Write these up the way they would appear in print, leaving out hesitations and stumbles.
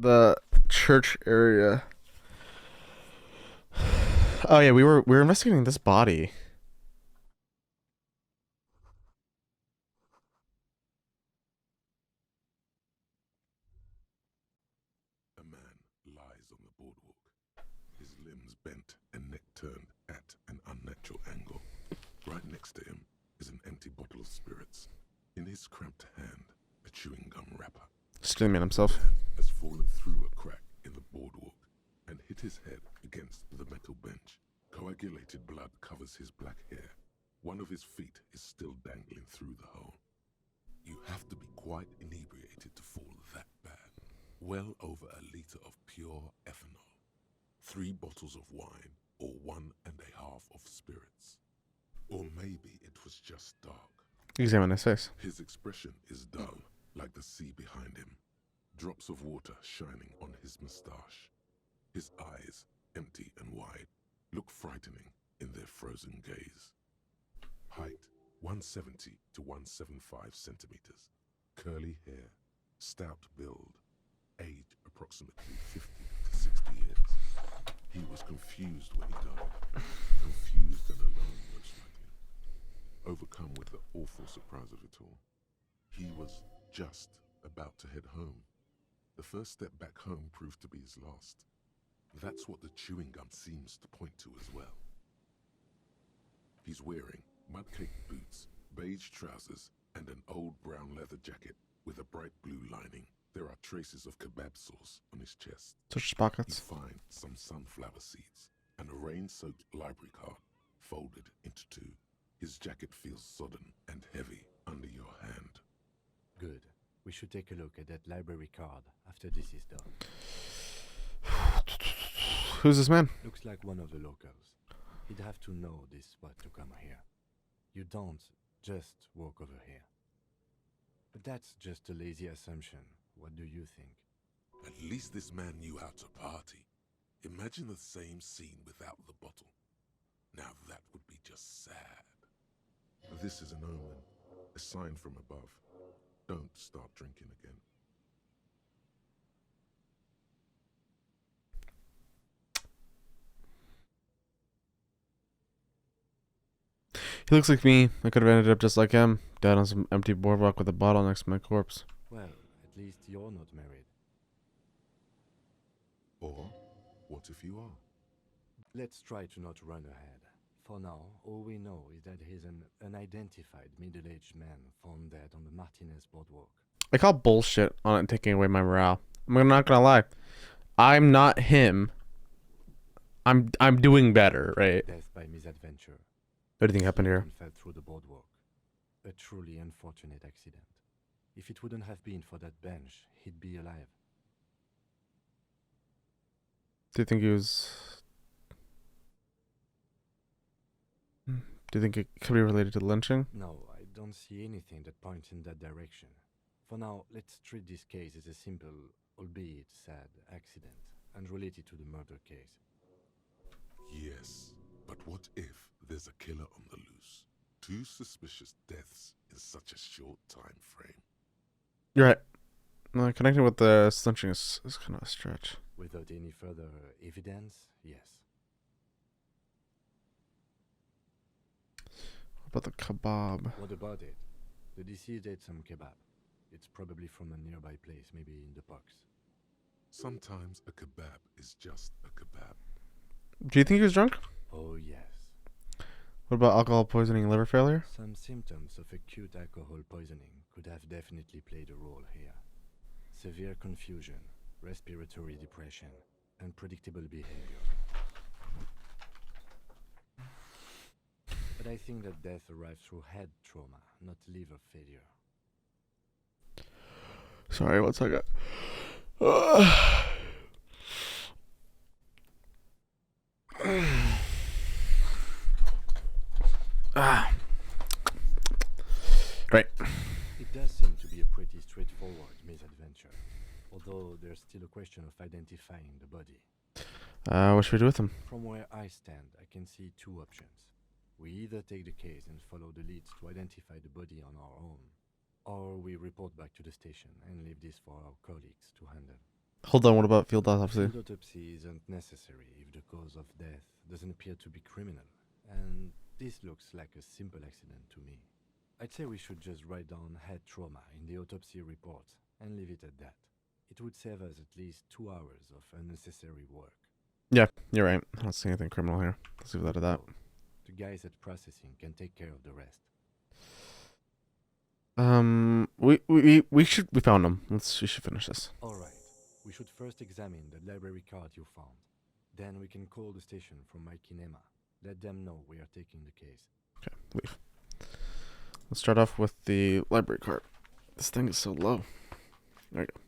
the church area. Oh yeah, we were investigating this body. A man lies on the boardwalk, his limbs bent and neck turned at an unnatural angle. Right next to him is an empty bottle of spirits. In his cramped hand, a chewing gum wrapper. Stealing man himself. The man has fallen through a crack in the boardwalk and hit his head against the metal bench. Coagulated blood covers his black hair. One of his feet is still dangling through the hole. You have to be quite inebriated to fall that bad. Well over a liter of pure ethanol, 3 bottles of wine, or 1.5 of spirits. Or maybe it was just dark. Examine his face. His expression is dull, like the sea behind him. Drops of water shining on his moustache. His eyes, empty and wide, look frightening in their frozen gaze. Height, 170 to 175 centimeters. Curly hair, stout build. Age, approximately 50 to 60 years. He was confused when he died. Confused and alone, most likely. Overcome with the awful surprise of it all. He was just about to head home. The first step back home proved to be his last. That's what the chewing gum seems to point to as well. He's wearing mud-caked boots, beige trousers, and an old brown leather jacket with a bright blue lining. There are traces of kebab sauce on his chest. Search his You pockets. find some sunflower seeds and a rain-soaked library card folded into 2. His jacket feels sodden and heavy under your hand. Good. We should take a look at that library card after this is done. Who's this man? Looks like one of the locals. He'd have to know this spot to come here. You don't just walk over here. But that's just a lazy assumption. What do you think? At least this man knew how to party. Imagine the same scene without the bottle. Now that would be just sad. This is an omen, a sign from above. Don't start drinking again. He looks like me. I could have ended up just like him, dead on some empty boardwalk with a bottle next to my corpse. Well, at least you're not married. Or, what if you are? Let's try to not run ahead. For now, all we know is that he's an unidentified middle-aged man found dead on the Martinez boardwalk. I call bullshit on it taking away my morale. I'm not gonna lie. I'm not him. I'm doing better, right? Death by misadventure. What do you think happened here? Fell through the boardwalk. A truly unfortunate accident. If it wouldn't have been for that bench, he'd be alive. Do you think he was... Do you think it could be related to the lynching? No, I don't see anything that points in that direction. For now, let's treat this case as a simple, albeit sad, accident, unrelated to the murder case. Yes, but what if there's a killer on the loose? 2 suspicious deaths in such a short time frame. You're right. No, connecting with the lynching is kind of a stretch. Without any further evidence, yes. What about the kebab? What about it? The deceased ate some kebab. It's probably from a nearby place, maybe in the parks. Sometimes a kebab is just a kebab. Do you think he was drunk? Oh, yes. What about alcohol poisoning and liver failure? Some symptoms of acute alcohol poisoning could have definitely played a role here. Severe confusion, respiratory depression, unpredictable behavior. But I think that death arrived through head trauma, not liver failure. Sorry, one second. Right. It does seem to be a pretty straightforward misadventure, although there's still a question of identifying the body. What should we do with him? From where I stand, I can see 2 options. We either take the case and follow the leads to identify the body on our own, or we report back to the station and leave this for our colleagues to handle. Hold on, what about field autopsy? Field autopsy isn't necessary if the cause of death doesn't appear to be criminal, and this looks like a simple accident to me. I'd say we should just write down head trauma in the autopsy report and leave it at that. It would save us at least 2 hours of unnecessary work. Yeah, you're right. I don't see anything criminal here. Let's leave that at that. The guys at processing can take care of the rest. We found him. We should finish this. Alright, we should first examine the library card you found. Then we can call the station from my kinema. Let them know we are taking the case. Okay, leave. Let's start off with the library card. This thing is so low. There you go.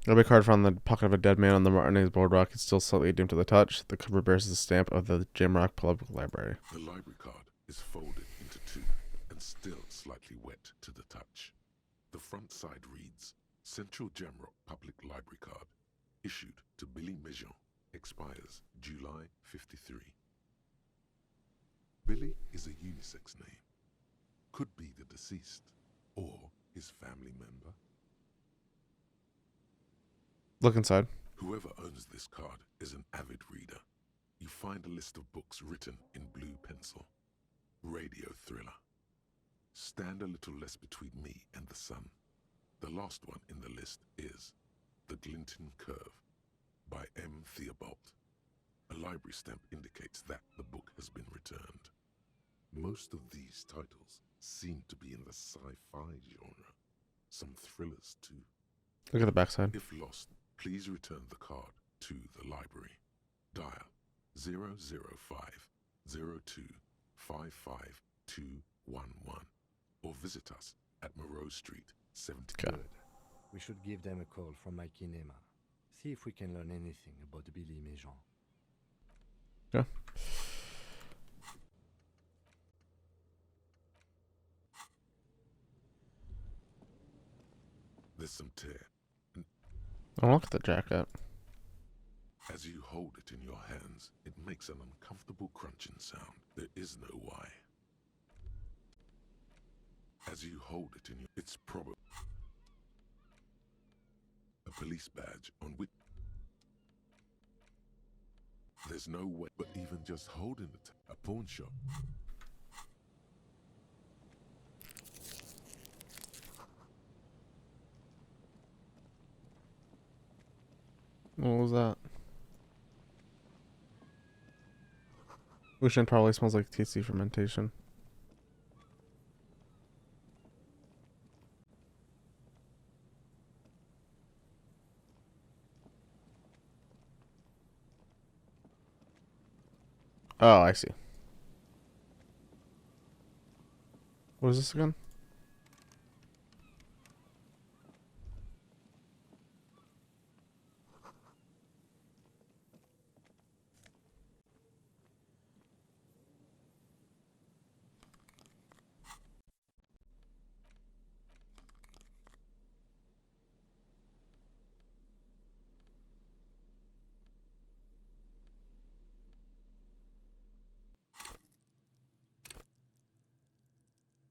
Library card found in the pocket of a dead man on the Martinez boardwalk. It's still slightly dim to the touch. The cover bears the stamp of the Jamrock Public Library. The library card is folded into two and still slightly wet to the touch. The front side reads, Central Jamrock Public Library Card, issued to Billy Mejean, expires July 53. Billy is a unisex name. Could be the deceased or his family member. Look inside. Whoever owns this card is an avid reader. You find a list of books written in blue pencil. Radio thriller. Stand a little less between me and the sun. The last one in the list is The Glinton Curve by M. Theobald. A library stamp indicates that the book has been returned. Most of these titles seem to be in the sci-fi genre. Some thrillers too. Look at the backside. If lost, please return the card to the library. Dial 005 02 55211 or visit us at Moreau Street, 70. Okay. Good. We should give them a call from my kinema. See if we can learn anything about Billy Mejean. Yeah. There's some tear. Oh, look at the jacket. As you hold it in your hands, it makes an uncomfortable crunching sound. There is no why. As you hold it in your... It's probably a police badge on which... There's no way, but even just holding it, a pawn shop. What was that? Ocean probably smells like TC fermentation. Oh, I see. What is this again?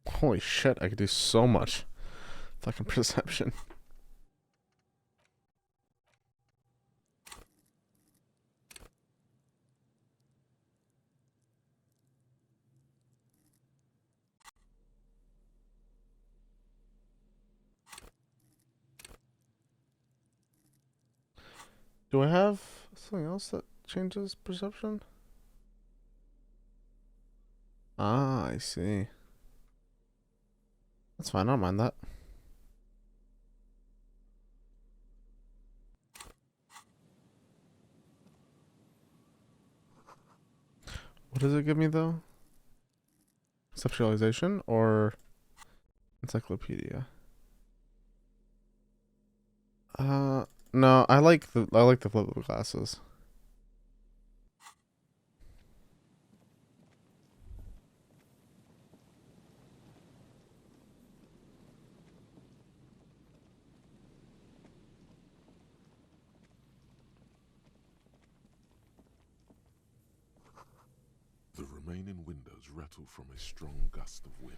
Holy shit, I could do so much. Fucking perception. Do I have something else that changes perception? Ah, I see. That's fine, I don't mind that. What does it give me though? Conceptualization or encyclopedia? No, I like the flip glasses. The remaining windows rattle from a strong gust of wind.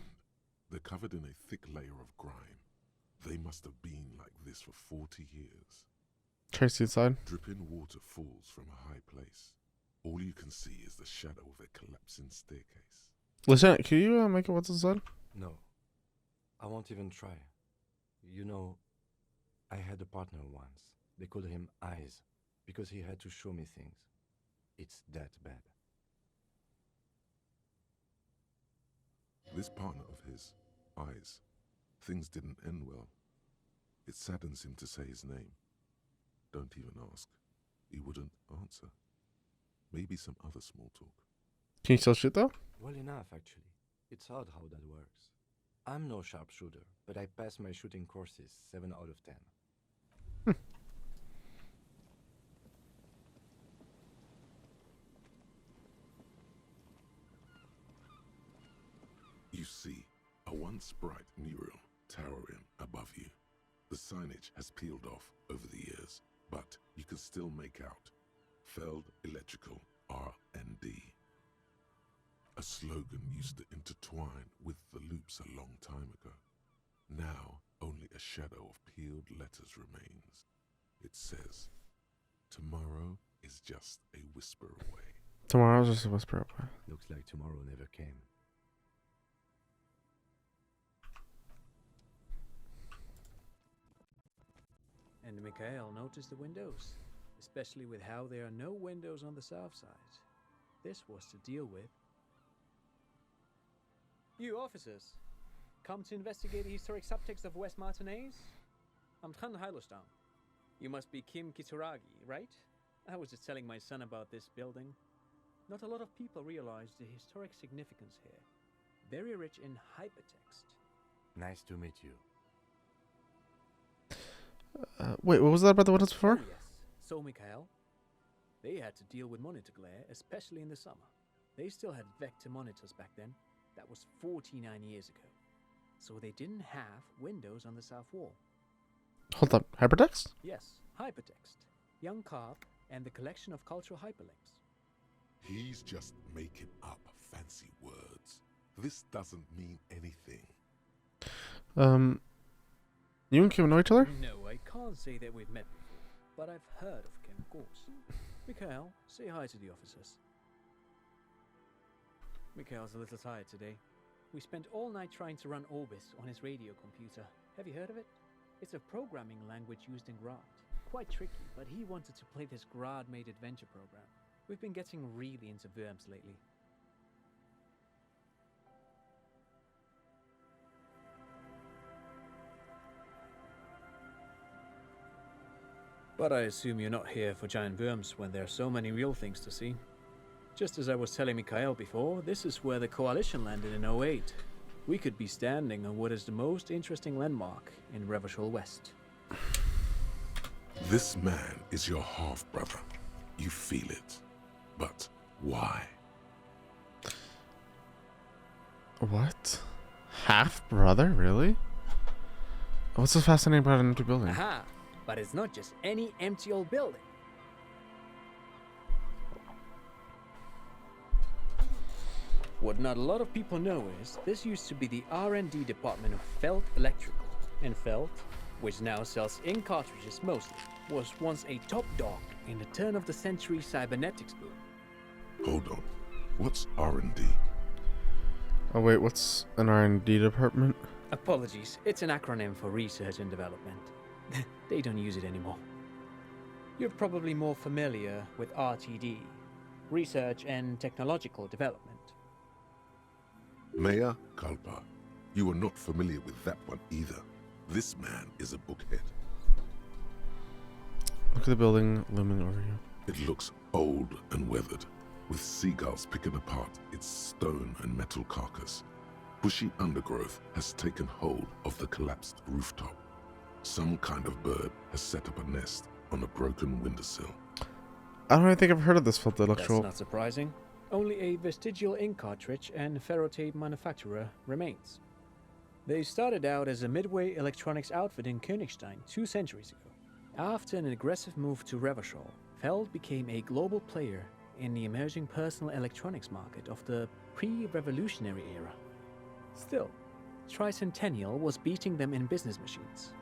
They're covered in a thick layer of grime. They must have been like this for 40 years. Tracy inside. Dripping water falls from a high place. All you can see is the shadow of a collapsing staircase. Lieutenant, can you make it what's inside? No, I won't even try. You know, I had a partner once. They called him Eyes, because he had to show me things. It's that bad. This partner of his, Eyes, things didn't end well. It saddens him to say his name. Don't even ask. He wouldn't answer. Maybe some other small talk. Can you still shoot though? Well enough, actually. It's odd how that works. I'm no sharpshooter, but I pass my shooting courses 7 out of 10. You see a once bright mural towering above you. The signage has peeled off over the years, but you can still make out Feld Electrical R&D. A slogan used to intertwine with the loops a long time ago. Now only a shadow of peeled letters remains. It says, "Tomorrow is just a whisper away." Tomorrow's just a whisper up. Looks like tomorrow never came. And Mikhail noticed the windows, especially with how there are no windows on the south side. This was to deal with. You officers, come to investigate the historic subtext of West Martinez? I'm Khan Heilostam. You must be Kim Kitaragi, right? I was just telling my son about this building. Not a lot of people realize the historic significance here. Very rich in hypertext. Nice to meet you. Wait, what was that about the windows before? Oh, yes. So, Mikhail, they had to deal with monitor glare, especially in the summer. They still had vector monitors back then. That was 49 years ago. So they didn't have windows on the south wall. Hold up, hypertext? Yes, hypertext. Young Carp and the collection of cultural hyperlinks. He's just making up fancy words. This doesn't mean anything. You and Kim know each other? No, I can't say that we've met before, but I've heard of Kim, of course. Mikhail, say hi to the officers. Mikhail's a little tired today. We spent all night trying to run Orbis on his radio computer. Have you heard of it? It's a programming language used in Grad. Quite tricky, but he wanted to play this Grad-made adventure program. We've been getting really into Worms lately. But I assume you're not here for giant worms when there are so many real things to see. Just as I was telling Mikhail before, this is where the Coalition landed in '08. We could be standing on what is the most interesting landmark in Revachol West. This man is your half-brother. You feel it. But why? What? Half brother? Really? What's so fascinating about an empty building? Aha! But it's not just any empty old building. What not a lot of people know is this used to be the R&D department of Feld Electrical. And Feld, which now sells ink cartridges mostly, was once a top dog in the turn-of-the-century cybernetics boom. Hold on. What's R&D? Oh wait, what's an R&D department? Apologies, it's an acronym for research and development. They don't use it anymore. You're probably more familiar with RTD, Research and Technological Development. Mea culpa. You are not familiar with that one either. This man is a bookhead. Look at the building looming over you. It looks old and weathered, with seagulls picking apart its stone and metal carcass. Bushy undergrowth has taken hold of the collapsed rooftop. Some kind of bird has set up a nest on a broken windowsill. I don't really think I've heard of this Feld That's Electrical. not surprising. Only a vestigial ink cartridge and ferrotape manufacturer remains. They started out as a midway electronics outfit in Königstein 2 centuries ago. After an aggressive move to Revachol, Feld became a global player in the emerging personal electronics market of the pre-revolutionary era. Still, Tricentennial was beating them in business machines.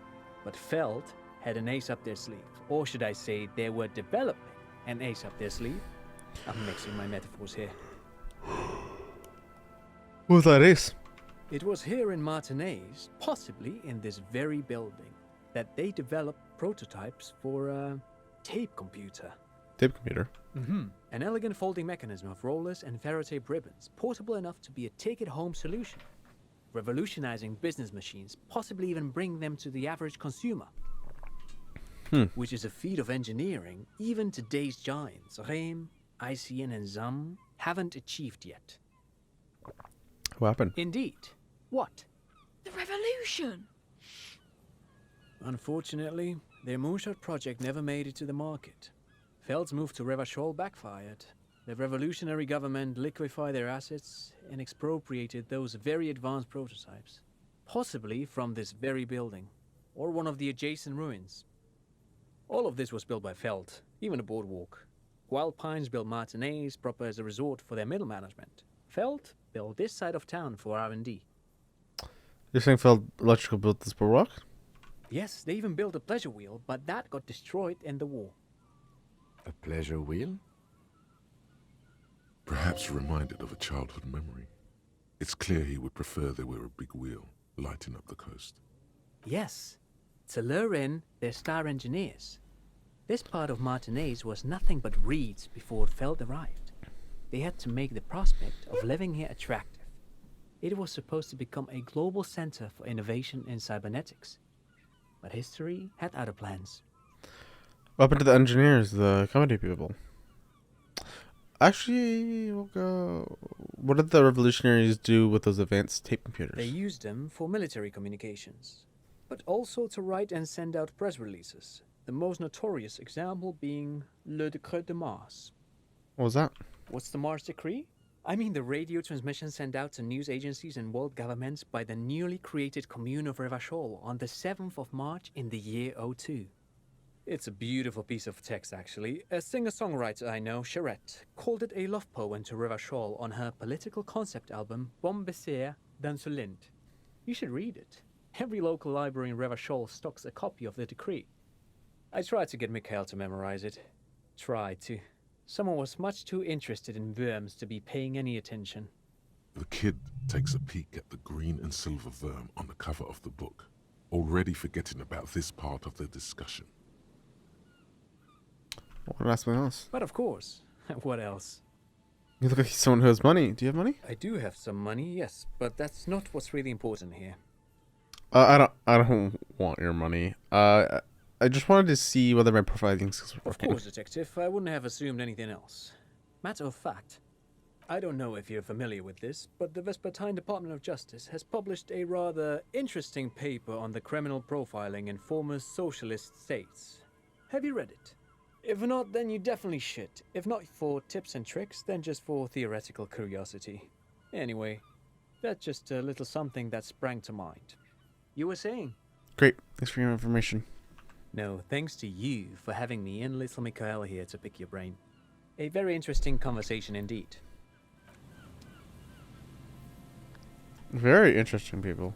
But Feld had an ace up their sleeve. Or should I say, they were developing an ace up their sleeve? I'm mixing my metaphors here. Who's that ace? It was here in Martinez, possibly in this very building, that they developed prototypes for a tape computer. Tape computer. An elegant folding mechanism of rollers and ferrotape ribbons, portable enough to be a take-it-home solution. Revolutionizing business machines, possibly even bring them to the average consumer. Which is a feat of engineering even today's giants, Rehm, ICN and ZAM, haven't achieved yet. What happened? Indeed. What? The revolution! Unfortunately, their moonshot project never made it to the market. Feld's move to Revachol backfired. The revolutionary government liquefied their assets and expropriated those very advanced prototypes. Possibly from this very building, or one of the adjacent ruins. All of this was built by Feld, even the boardwalk. Wild Pines built Martinez proper as a resort for their middle management. Feld built this side of town for R&D. You're saying Feld Electrical built this boardwalk? Yes, they even built a pleasure wheel, but that got destroyed in the war. A pleasure wheel? Perhaps reminded of a childhood memory. It's clear he would prefer there were a big wheel lighting up the coast. Yes, to lure in their star engineers. This part of Martinez was nothing but reeds before Feld arrived. They had to make the prospect of living here attractive. It was supposed to become a global center for innovation in cybernetics. But history had other plans. What happened to the engineers, the company people? Actually, we'll go. What did the revolutionaries do with those advanced tape computers? They used them for military communications, but also to write and send out press releases. The most notorious example being Le Décret de Mars. What was that? What's the Mars Decree? I mean the radio transmission sent out to news agencies and world governments by the newly created Commune of Revachol on the 7th of March in the year 02. It's a beautiful piece of text, actually. A singer-songwriter I know, Charette, called it a love poem to Revachol on her political concept album, Bon Baiser dans le Lind. You should read it. Every local library in Revachol stocks a copy of the decree. I tried to get Mikhail to memorize it. Tried to. Someone was much too interested in worms to be paying any attention. The kid takes a peek at the green and silver worm on the cover of the book, already forgetting about this part of the discussion. What about something else? But of course, what else? You look like someone who has money. Do you have money? I do have some money, yes, but that's not what's really important here. I don't want your money. I just wanted to see whether my profiling skills were Of working. course, detective, I wouldn't have assumed anything else. Matter of fact, I don't know if you're familiar with this, but the Vespertine Department of Justice has published a rather interesting paper on the criminal profiling in former socialist states. Have you read it? If not, then you definitely should. If not for tips and tricks, then just for theoretical curiosity. Anyway, that's just a little something that sprang to mind. You were saying? Great. Thanks for your information. No, thanks to you for having me and little Mikhail here to pick your brain. A very interesting conversation indeed. Very interesting people.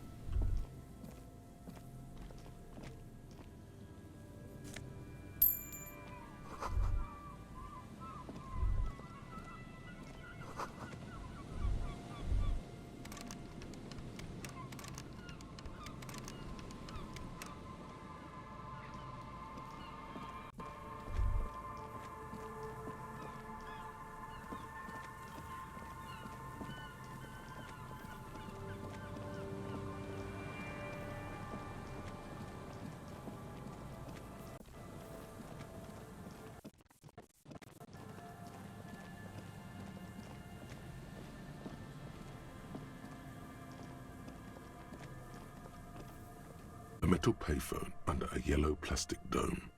A metal payphone under a yellow plastic dome.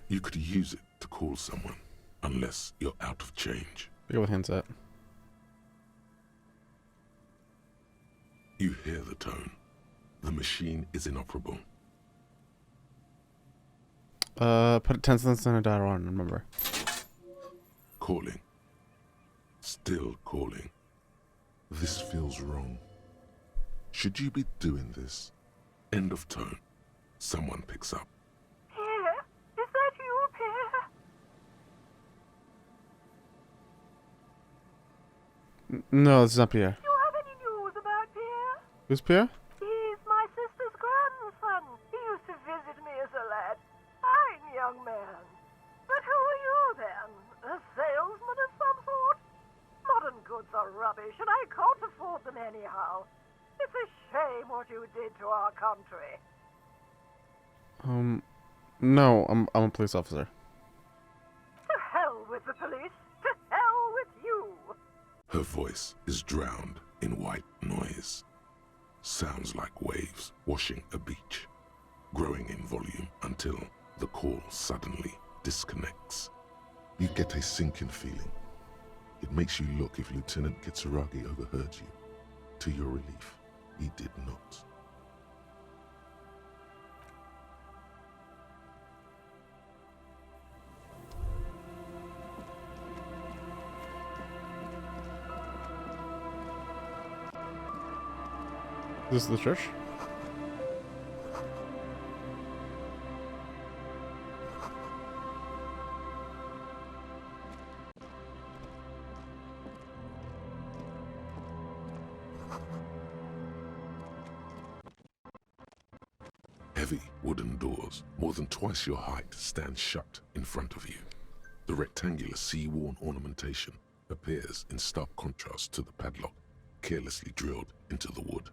You could use it to call someone, unless you're out of change. Go with handset. You hear the tone. The machine is inoperable. Put 10 cents on a dollar on, remember. Calling. Still calling. This feels wrong. Should you be doing this? End of tone. Someone picks up. Pierre? Is that you, Pierre? No, it's not Pierre. Do you have any news about Pierre? Who's Pierre? He's my sister's grandson. He used to visit me as a lad. Fine young man. But who are you, then? A salesman of some sort? Modern goods are rubbish, and I can't afford them anyhow. It's a shame what you did to our country. No, I'm a police officer. To hell with the police. To hell with you. Her voice is drowned in white noise. Sounds like waves washing a beach, growing in volume until the call suddenly disconnects. You get a sinking feeling. It makes you look if Lieutenant Kitsuragi overheard you. To your relief, he did not. This is the church? Heavy wooden doors, more than twice your height, stand shut in front of you. The rectangular sea-worn ornamentation appears in stark contrast to the padlock, carelessly drilled into the wood.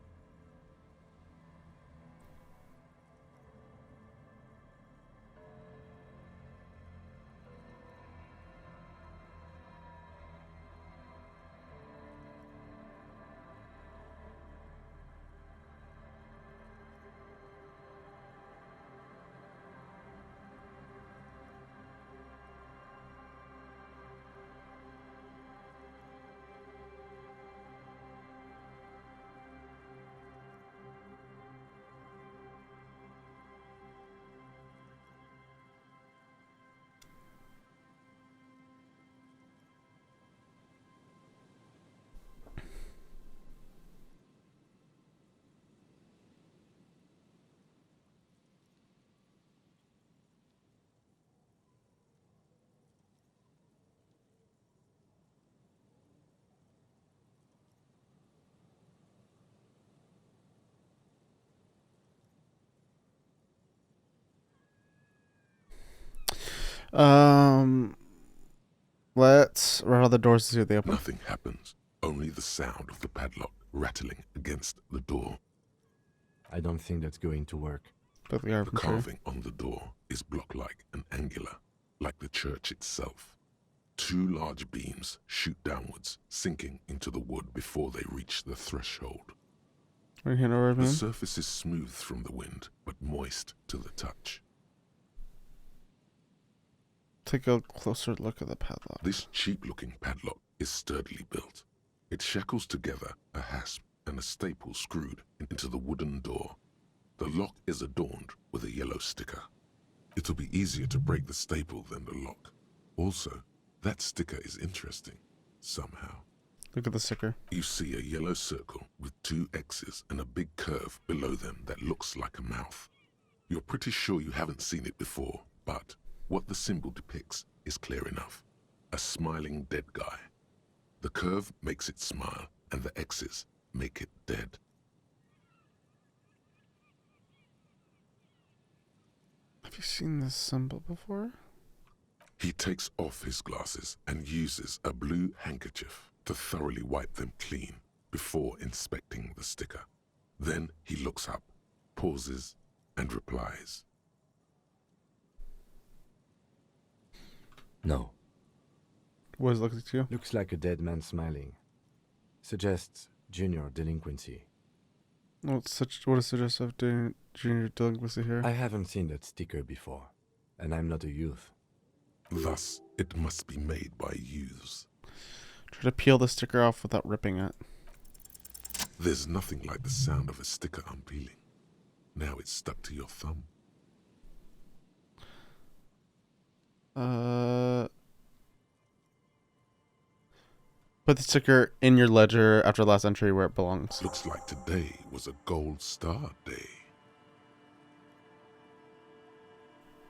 Let's rattle the doors to see what they open. Nothing happens, only the sound of the padlock rattling against the door. I don't think that's going to work. But the The carving on the door is block-like and angular, like the church itself. Two large beams shoot downwards, sinking into the wood before they reach the threshold. Right hand over, The man. surface is smooth from the wind, but moist to the touch. Take a closer look at the padlock. This cheap-looking padlock is sturdily built. It shackles together a hasp and a staple screwed into the wooden door. The lock is adorned with a yellow sticker. It'll be easier to break the staple than the lock. Also, that sticker is interesting, somehow. Look at the sticker. You see a yellow circle with two X's and a big curve below them that looks like a mouth. You're pretty sure you haven't seen it before, but what the symbol depicts is clear enough. A smiling dead guy. The curve makes it smile, and the X's make it dead. Have you seen this symbol before? He takes off his glasses and uses a blue handkerchief to thoroughly wipe them clean before inspecting the sticker. Then he looks up, pauses, and replies. No. What does it look like to you? Looks like a dead man smiling. Suggests junior delinquency. What is suggestive to junior delinquency here? I haven't seen that sticker before, and I'm not a youth. Thus, it must be made by youths. Try to peel the sticker off without ripping it. There's nothing like the sound of a sticker unpeeling. Now it's stuck to your thumb. Put the sticker in your ledger after the last entry where it belongs. Looks like today was a gold star day.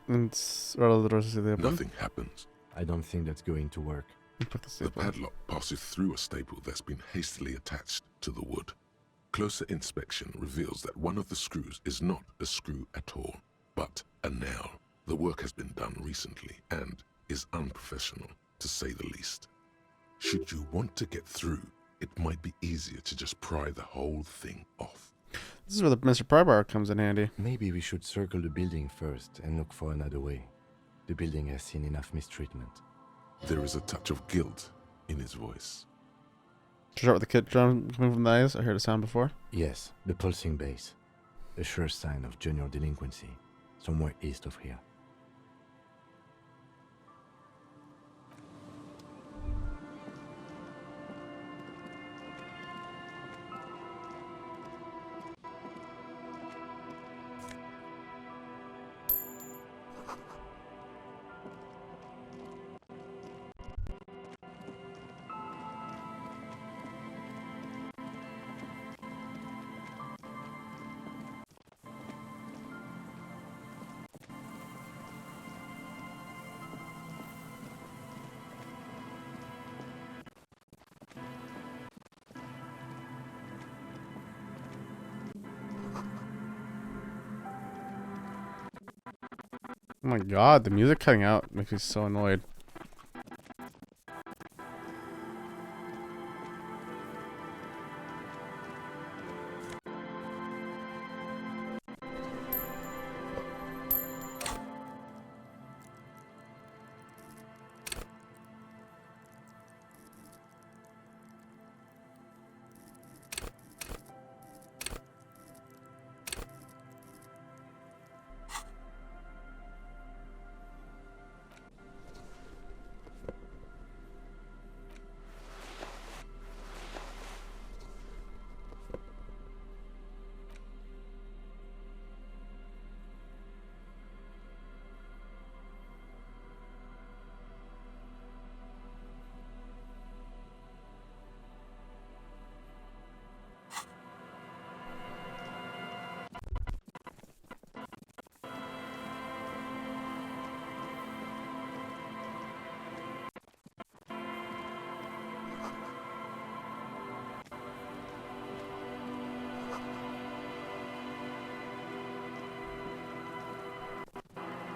And rattle the doors to the open. Nothing happens. I don't think that's going to work. And put the The staple. padlock passes through a staple that's been hastily attached to the wood. Closer inspection reveals that one of the screws is not a screw at all, but a nail. The work has been done recently and is unprofessional, to say the least. Should you want to get through, it might be easier to just pry the whole thing off. This is where the Mr. Prybar comes in handy. Maybe we should circle the building first and look for another way. The building has seen enough mistreatment. There is a touch of guilt in his voice. To start with the kid drum coming from the eyes. I heard a sound before. Yes, the pulsing bass. A sure sign of junior delinquency, somewhere east of here. Oh my god, the music cutting out makes me so annoyed.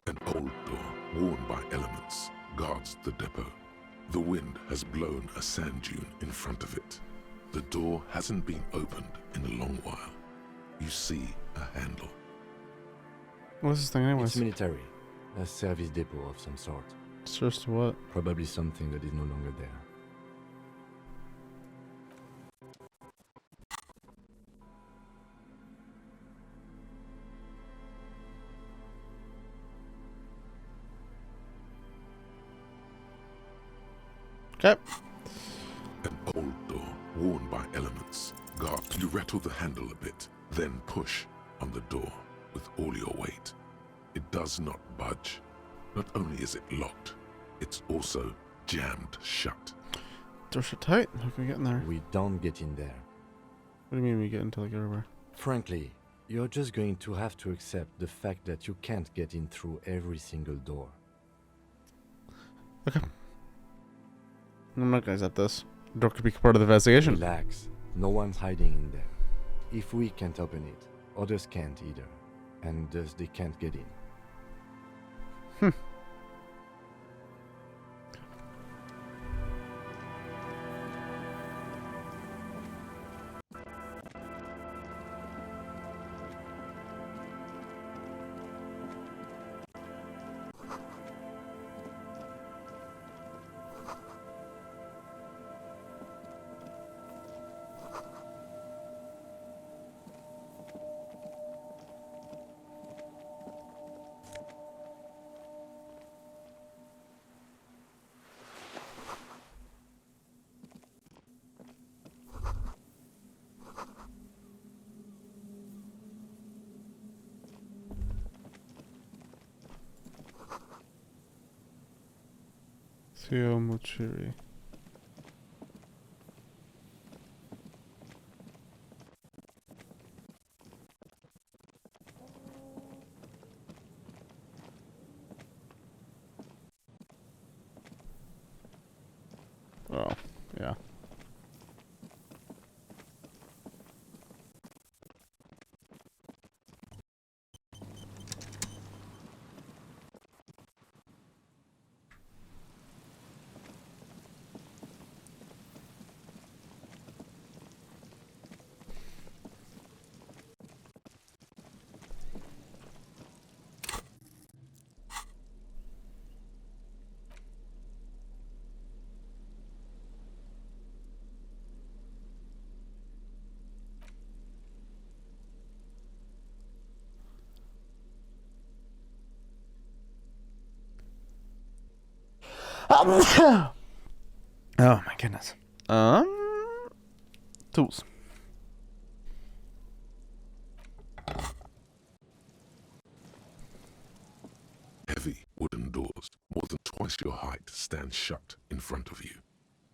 An old door, worn by elements, guards the depot. The wind has blown a sand dune in front of it. The door hasn't been opened in a long while. You see a handle. What's this thing It's anyways? military. A service depot of some sort. Serves to what? Probably something that is no longer there. Okay. An old door, worn by elements. Guard, you rattle the handle a bit, then push on the door with all your weight. It does not budge. Not only is it locked, it's also jammed shut. Door shut tight? How can we get in there? We don't get in there. What do you mean we get into like everywhere? Frankly, you're just going to have to accept the fact that you can't get in through every single door. Okay. I'm not gonna accept this. Door could be part of the investigation. Relax. No one's hiding in there. If we can't open it, others can't either. And thus they can't get in. Theo Mochiri. Oh, yeah. Oh my goodness. Tools. Heavy wooden doors, more than twice your height, stand shut in front of you.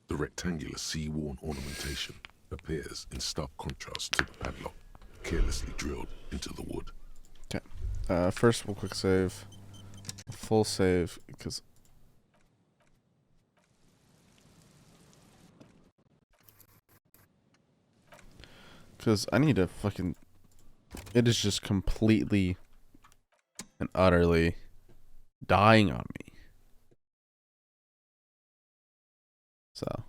The rectangular sea-worn ornamentation appears in stark contrast to the padlock, carelessly drilled into the wood. Okay. First we'll quick save. Full save, because I need to fucking... It is just completely and utterly dying on me. So...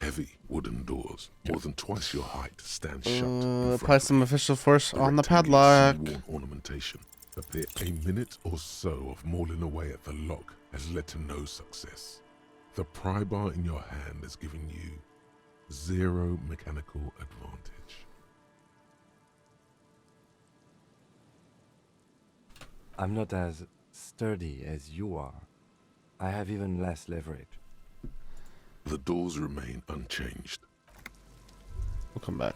Heavy wooden doors, more than twice your height, stand shut in apply front of some you. official force The on the rectangular padlock. sea-worn ornamentation appear a minute or so of mauling away at the lock has led to no success. The pry bar in your hand has given you zero mechanical advantage. I'm not as sturdy as you are. I have even less leverage. The doors remain unchanged. We'll come back.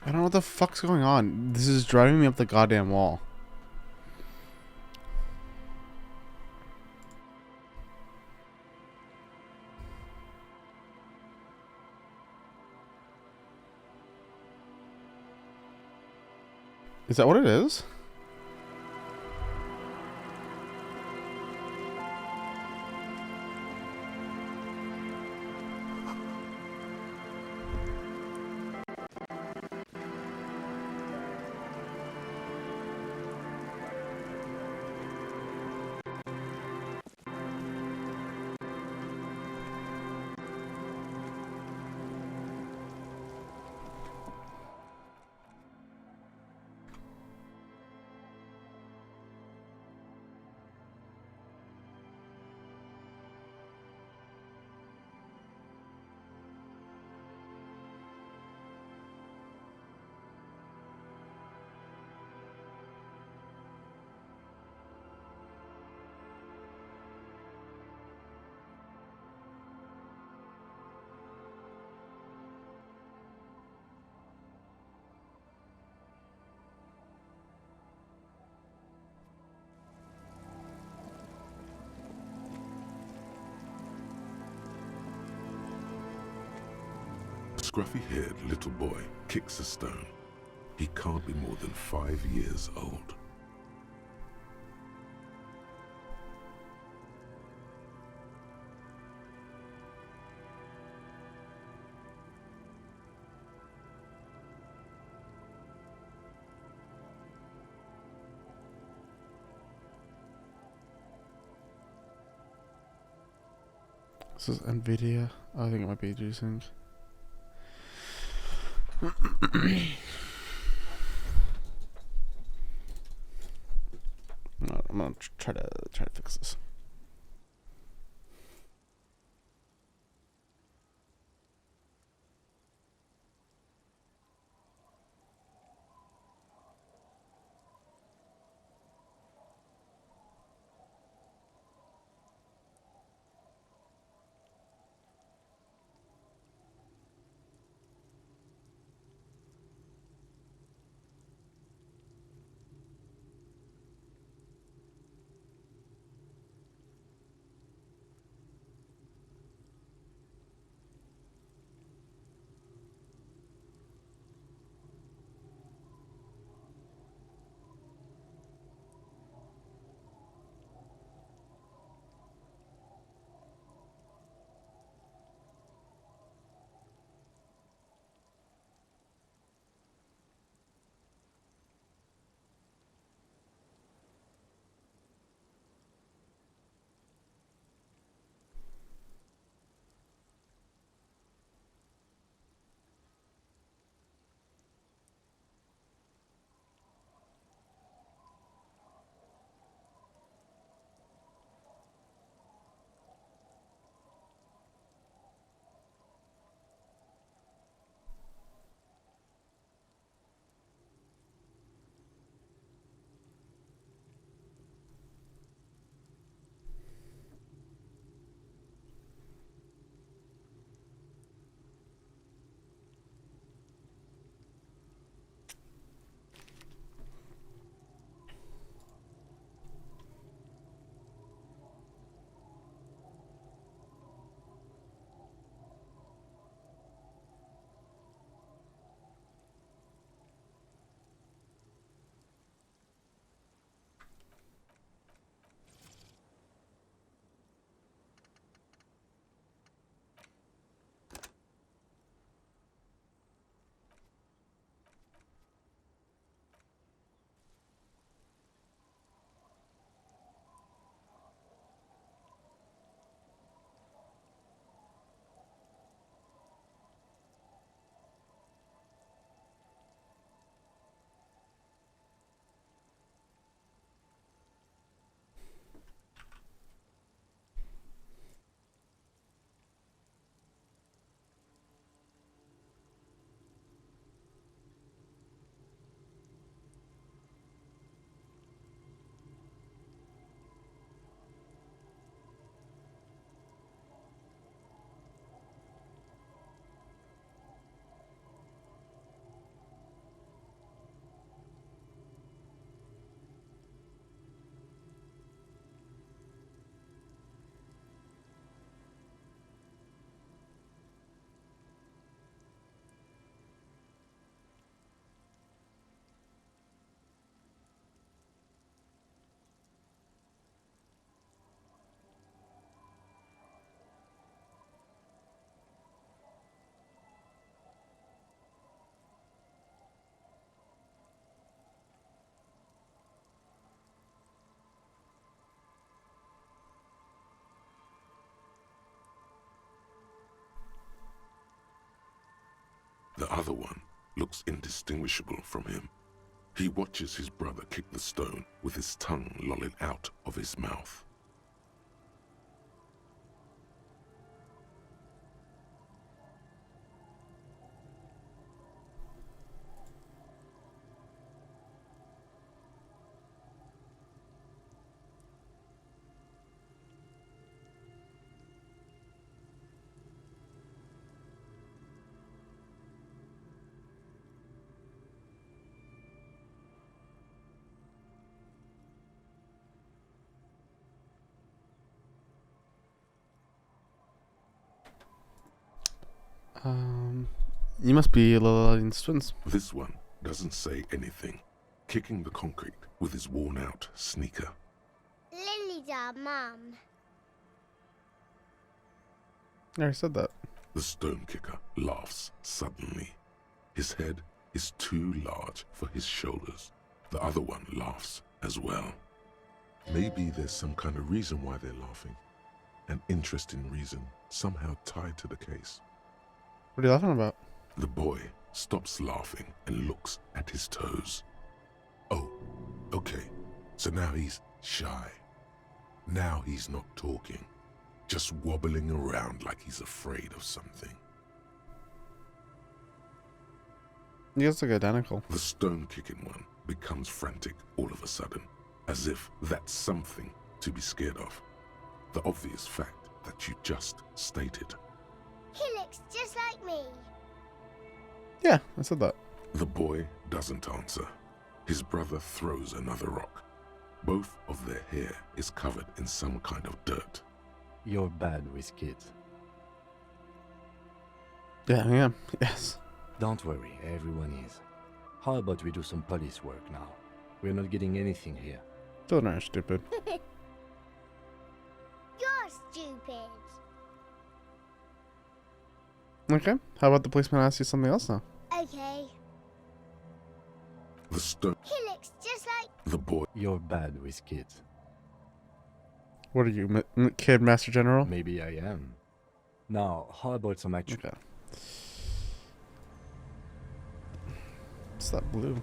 I don't know what the fuck's going on. This is driving me up the goddamn wall. Is that what it is? A scruffy-haired little boy kicks a stone. He can't be more than 5 years old. This is NVIDIA. I think it might be G-Sync. I'm gonna try to fix this. other one looks indistinguishable from him. He watches his brother kick the stone with his tongue lolling out of his mouth. You must be Lillian's twins. This one doesn't say anything, kicking the concrete with his worn-out sneaker. Lily's our mum. I already said that. The stone kicker laughs suddenly. His head is too large for his shoulders. The other one laughs as well. Maybe there's some kind of reason why they're laughing. An interesting reason, somehow tied to the case. What are you laughing about? The boy stops laughing and looks at his toes. Oh, okay. So now he's shy. Now he's not talking, just wobbling around like he's afraid of something. You guys look identical. The stone-kicking one becomes frantic all of a sudden, as if that's something to be scared of. The obvious fact that you just stated. He looks just like me. Yeah, I said that. The boy doesn't answer. His brother throws another rock. Both of their hair is covered in some kind of dirt. You're bad with kids. Yeah, I am. Yes. Don't worry, everyone is. How about we do some police work now? We're not getting anything here. Children are stupid. You're stupid. Okay. How about the policeman asks you something else now? Okay. The stone. He looks just like... The boy. You're bad with kids. What are you, Kid Master General? Maybe I am. Now, how about some action? Okay. What's that blue?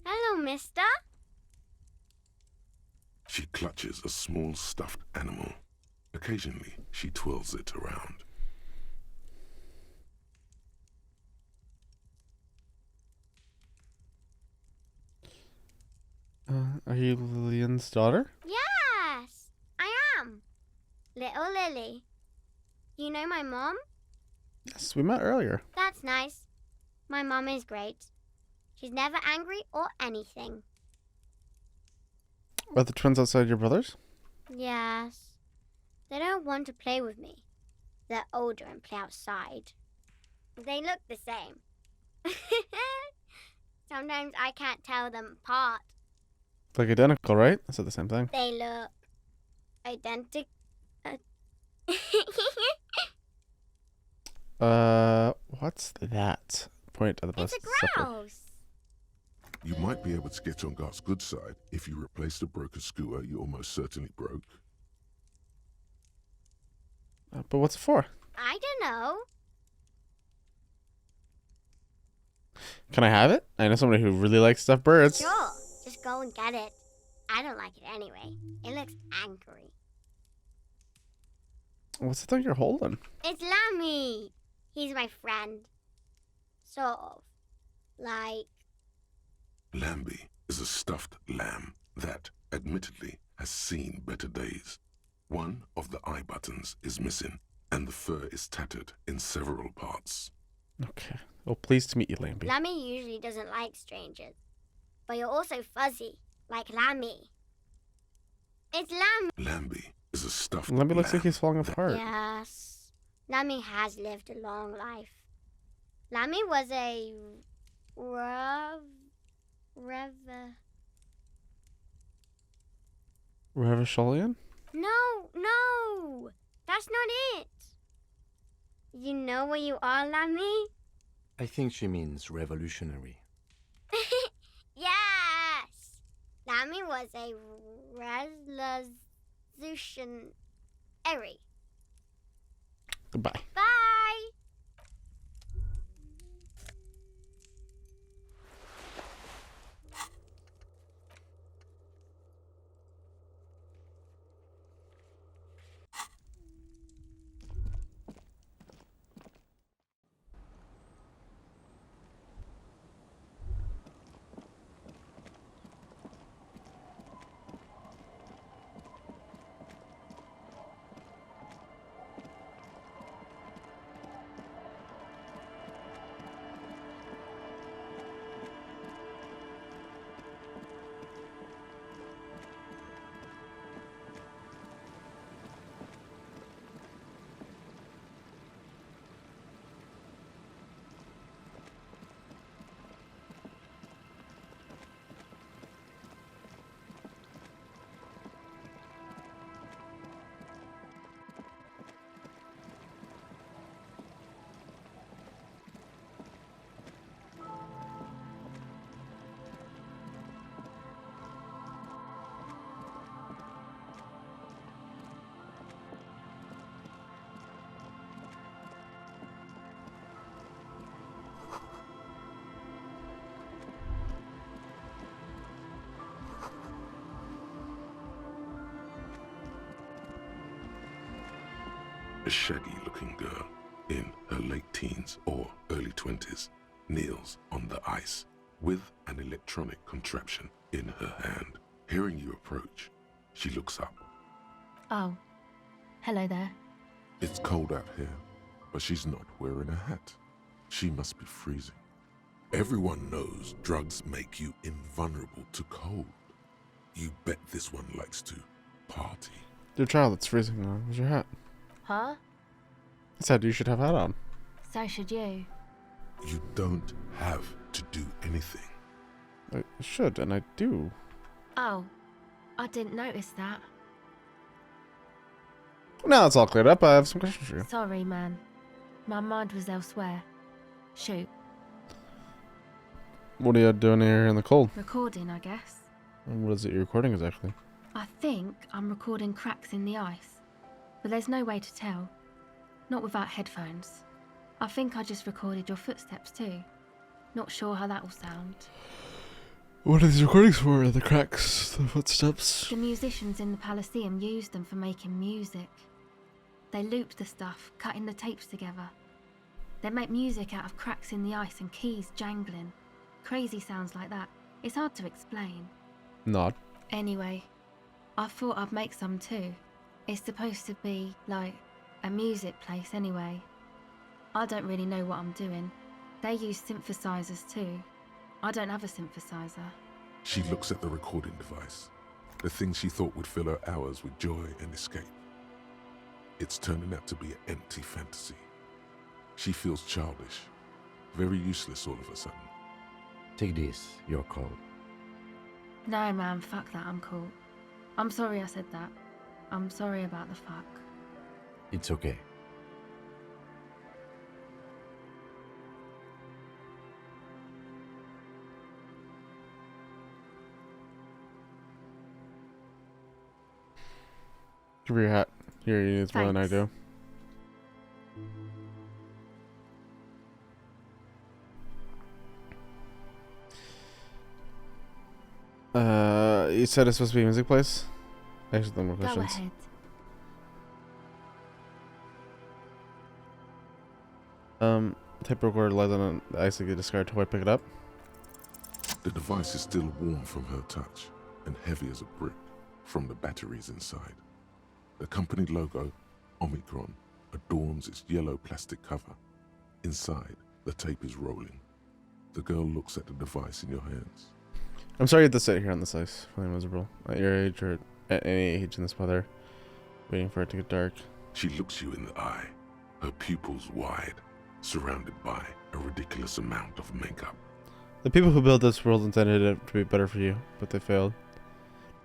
Hello, mister. She clutches a small stuffed animal. Occasionally, she twirls it around. Are you Lillian's daughter? Yes, I am. Little Lily. You know my mom? Yes, we met earlier. That's nice. My mom is great. She's never angry or anything. Are the twins outside your brothers? Yes. They don't want to play with me. They're older and play outside. They look the same. Sometimes I can't tell them apart. Like identical, right? I said the same thing. They look identical. What's that? Point at the bus. It's a separate. grouse. You might be able to get on Gart's good side if you replace the broken scooter you almost certainly broke. But what's it for? I don't know. Can I have it? I know somebody who really likes stuffed birds. Sure. Just go and get it. I don't like it anyway. It looks angry. What's the thing you're holding? It's Lammy. He's my friend. Sort of. Like... Lambie is a stuffed lamb that, admittedly, has seen better days. One of the eye buttons is missing, and the fur is tattered in several parts. Okay. Well, pleased to meet you, Lambie. Lammy usually doesn't like strangers. But you're also fuzzy, like Lammy. It's Lammy. Lambie is a stuffed Lambie looks like lamb he's falling that- apart. Yes. Lammy has lived a long life. Lammy was a rev Revisholian? No, that's not it. You know where you are, Lammy? I think she means revolutionary. Yes! Lammy was a resolutionary. Goodbye. Bye! A shaggy-looking girl in her late teens or early 20s kneels on the ice with an electronic contraption in her hand. Hearing you approach, she looks up. Oh, hello there. It's cold out here, but she's not wearing a hat. She must be freezing. Everyone knows drugs make you invulnerable to cold. You bet this one likes to party. Dear child, it's freezing now. Where's your hat? Huh? I said you should have a hat on. So should you. You don't have to do anything. I should, and I do. Oh, I didn't notice that. Now it's all cleared up. I have some questions for you. Sorry, man. My mind was elsewhere. Shoot. What are you doing here in the cold? Recording, I guess. And what is it you're recording exactly? I think I'm recording cracks in the ice. But there's no way to tell. Not without headphones. I think I just recorded your footsteps too. Not sure how that will sound. What are these recordings for? The cracks, the footsteps? The musicians in the Elysium used them for making music. They looped the stuff, cutting the tapes together. They make music out of cracks in the ice and keys jangling. Crazy sounds like that. It's hard to explain. Not. Anyway, I thought I'd make some too. It's supposed to be, like, a music place anyway. I don't really know what I'm doing. They use synthesizers too. I don't have a synthesizer. She looks at the recording device, the thing she thought would fill her hours with joy and escape. It's turning out to be an empty fantasy. She feels childish, very useless all of a sudden. Take this, you're cold. No, man, fuck that, I'm cool. I'm sorry I said that. I'm sorry about the fuck. It's okay. Give her your hat. Here, you need more than I do. You said it's supposed to be a music place? Actually, no more Go questions. ahead. Tape recorder lies on the ice like a discard toy. Pick it up. The device is still warm from her touch and heavy as a brick from the batteries inside. The company logo, Omicron, adorns its yellow plastic cover. Inside, the tape is rolling. The girl looks at the device in your hands. I'm sorry you have to sit here on this ice, feeling miserable. At your age or at any age in this weather, waiting for it to get dark. She looks you in the eye, her pupils wide. surrounded by a ridiculous amount of makeup. The people who built this world intended it to be better for you, but they failed.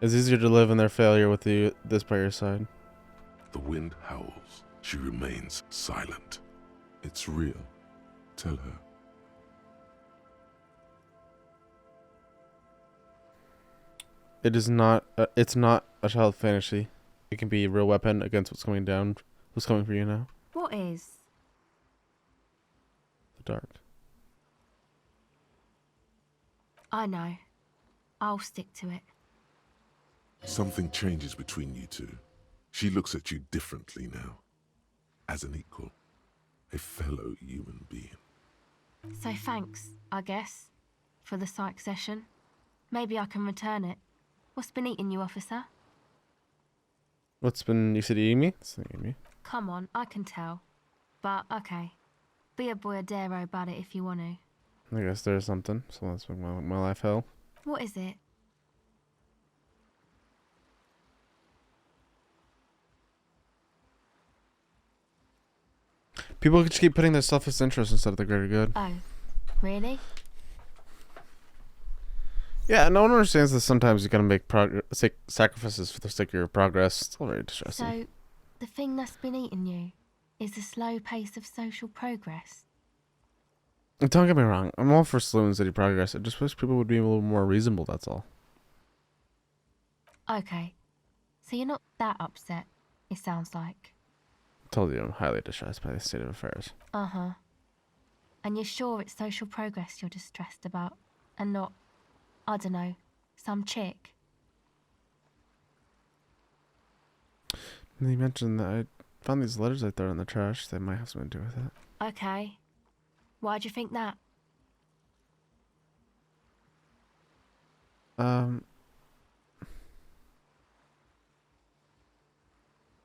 It's easier to live in their failure with this by your side. The wind howls. She remains silent. It's real. Tell her. It is not. It's not a child fantasy. It can be a real weapon against what's coming down. What's coming for you now? What is? The dark. I know. I'll stick to it. Something changes between you two. She looks at you differently now. As an equal. A fellow human being. So thanks, I guess, for the psych session. Maybe I can return it. What's been eating you, officer? What's been? You said eating me? It's not eating me. Come on, I can tell. But, okay. Be a boy Adero about it if you want to. I guess there's something. So let's make my life hell. What is it? People just keep putting their selfish interest instead of the greater good. Oh, really? Yeah, no one understands that sometimes you gotta make sacrifices for the sake of your progress. It's all very distressing. So, the thing that's been eating you is the slow pace of social progress. Don't get me wrong. I'm all for slow and steady progress. I just wish people would be a little more reasonable, that's all. Okay. So you're not that upset, it sounds like. I told you I'm highly distressed by the state of affairs. Uh-huh. And you're sure it's social progress you're distressed about, and not, I don't know, some chick? And you mentioned that I found these letters I threw in the trash. They might have something to do with it. Okay. Why'd you think that?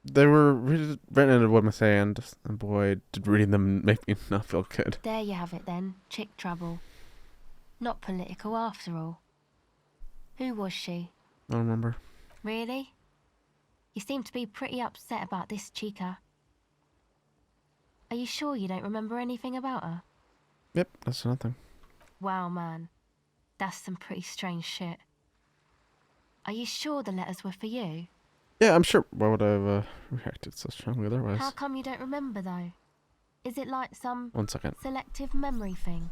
They were written in a woman's hand, and boy, did reading them make me not feel good. There you have it then, chick trouble. Not political after all. Who was she? I don't remember. Really? You seem to be pretty upset about this chica. Are you sure you don't remember anything about her? Yep, that's nothing. Wow, man. That's some pretty strange shit. Are you sure the letters were for you? Yeah, I'm sure. Why would I have reacted so strongly otherwise? How come you don't remember, though? Is it like some 1 second. selective memory thing?